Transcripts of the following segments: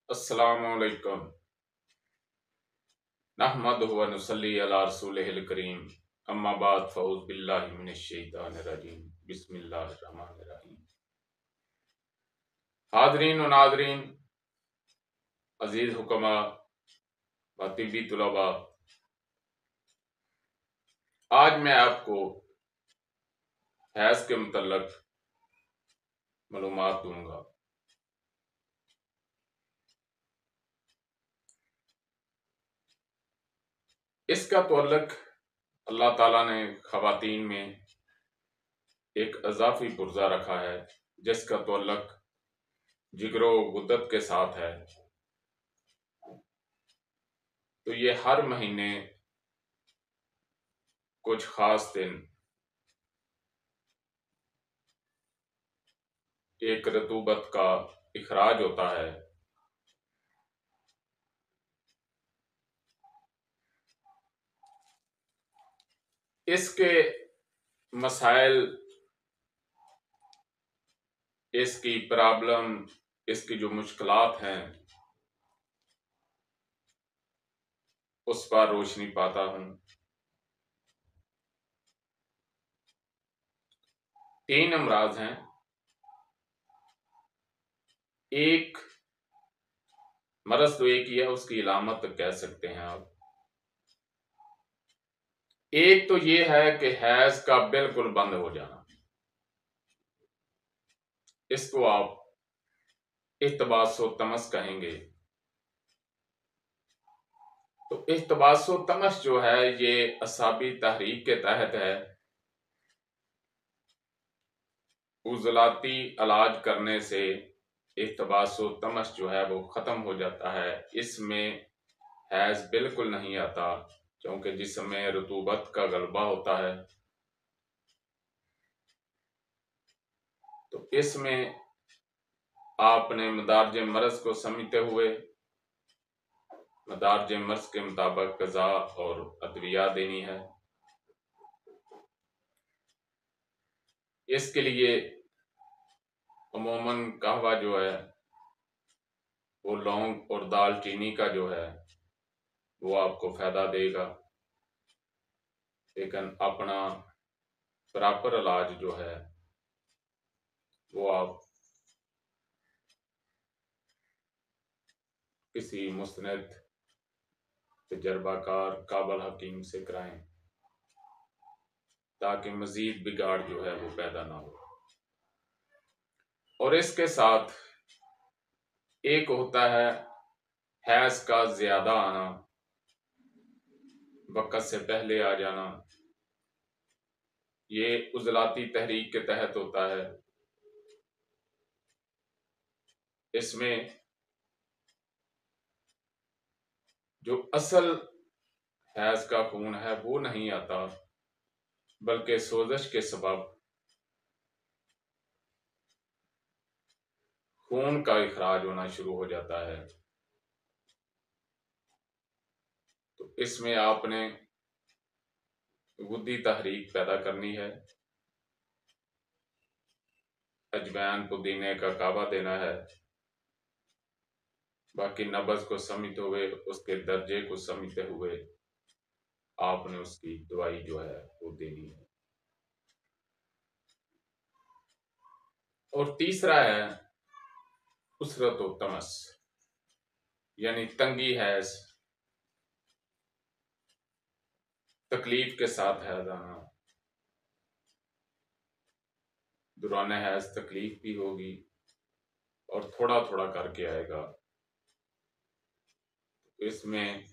अस्सलामुअलैकुम नहमदुहु व नुसल्ली अला रसूलिहिल करीम अम्मा बाद फ़ऊज़ बिल्लाहि मिनश शैतानिर रजीम बिस्मिल्लाहिर रहमानिर रहीम। हाज़रीन व नाज़रीन, अज़ीज़ हुक्मा व तिब्बी तुलबा, आज मैं आपको हैज़ के मुतल्लक़ मालूमात दूंगा। इसका तअल्लुक़ अल्लाह ताला ने ख़वातीन में एक अज़ाफ़ी पुर्जा रखा है जिसका तअल्लुक़ जिगरो गुद्दत के साथ है। तो ये हर महीने कुछ ख़ास दिन एक रतूबत का इखराज होता है। इसके मसाइल, इसकी प्रॉब्लम, इसकी जो मुश्किलात हैं उस पर रोशनी पाता हूं। 3 अमराज हैं। एक मरज तो एक ही है, उसकी इलामत कह सकते हैं आप। एक तो ये है कि हैज का बिल्कुल बंद हो जाना, इसको आप इख्तिबास व तमस कहेंगे। तो इख्तिबास व तमस जो है ये असाबी तहरीक के तहत है। उजलाती इलाज करने से इख्तिबास व तमस जो है वो खत्म हो जाता है। इसमें हैज बिल्कुल नहीं आता, क्योंकि जिसमें रतूबत का गलबा होता है। तो इसमें आपने मदारज मर्ज को समझते हुए मदारज मर्ज के मुताबिक क़ज़ा और अदविया देनी है। इसके लिए अमूमन कहवा जो है वो लौंग और दालचीनी का जो है वो आपको फायदा देगा, लेकिन अपना प्रॉपर इलाज जो है वो आप किसी मुस्तनद तजर्बाकार काबल हकीम से कराएं, ताकि मजीद बिगाड़ जो है वो पैदा ना हो। और इसके साथ एक होता है हैज का ज्यादा आना, वक़्त से पहले आ जाना। ये उजलाती तहरीक के तहत होता है। इसमें जो असल हैज का खून है वो नहीं आता, बल्कि सोजश के सबब खून का इखराज होना शुरू हो जाता है। तो इसमें आपने गुद्दी तहरीक पैदा करनी है, अजवैन पुदीने का काबा देना है, बाकी नब्ज को समझते हुए उसके दर्जे को समझते हुए आपने उसकी दवाई जो है वो देनी है। और तीसरा है उसरत व तमस, यानी तंगी हैज, तकलीफ के साथ हैज आना। दौरान हैज तकलीफ भी होगी और थोड़ा थोड़ा करके आएगा। इसमें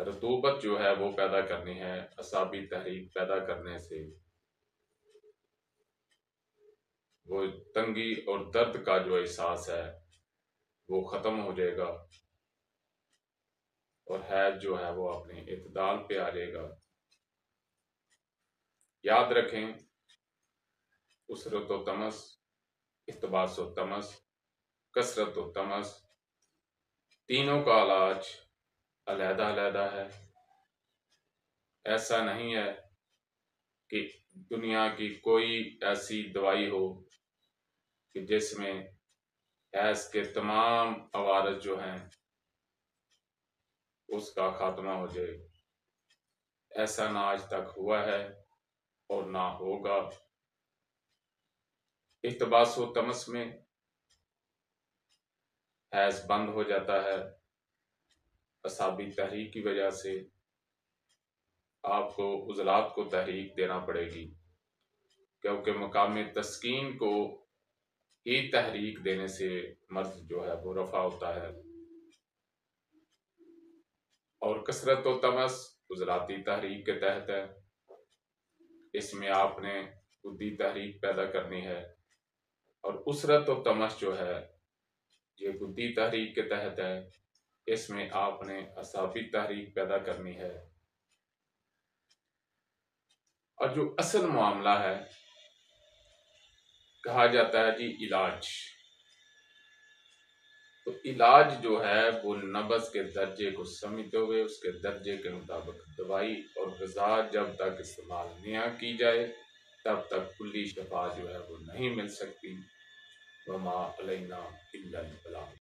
रतूबत जो है वो पैदा करनी है। असाबी तहरीक पैदा करने से वो तंगी और दर्द का जो एहसास है वो खत्म हो जाएगा और हैज जो है वो अपने इत्दाल पे आ जाएगा। याद रखें, उसरत व तमस, इख्तिबास व तमस, कसरत व तमस, तीनों का इलाज अलहदा अलहदा है। ऐसा नहीं है कि दुनिया की कोई ऐसी दवाई हो कि जिसमें हैज के तमाम अवारज जो हैं उसका खात्मा हो जाए। ऐसा ना आज तक हुआ है और ना होगा। इख्तबास व तमस में हैज बंद हो जाता है। असाबी तहरीक की वजह से आपको उजलात को तहरीक देना पड़ेगी, क्योंकि मकाम तस्कीन को ही तहरीक देने से मर्द जो है वो रफा होता है। और कसरत व तमस उजलाती तहरीक के तहत है। इसमें आपने खुदी तहरीक पैदा करनी है। और उसरत व तमस जो है ये खुदी तहरीक के तहत है। इसमें आपने असाबी तहरीक पैदा करनी है। और जो असल मामला है, कहा जाता है जी इलाज, तो इलाज जो है वो नब्ज के दर्जे को समझते हुए उसके दर्जे के मुताबिक दवाई और ग़िज़ा जब तक इस्तेमाल न की जाए तब तक कुल्ली शफा जो है वो नहीं मिल सकती। वमा अलैना इल्लल बलाग।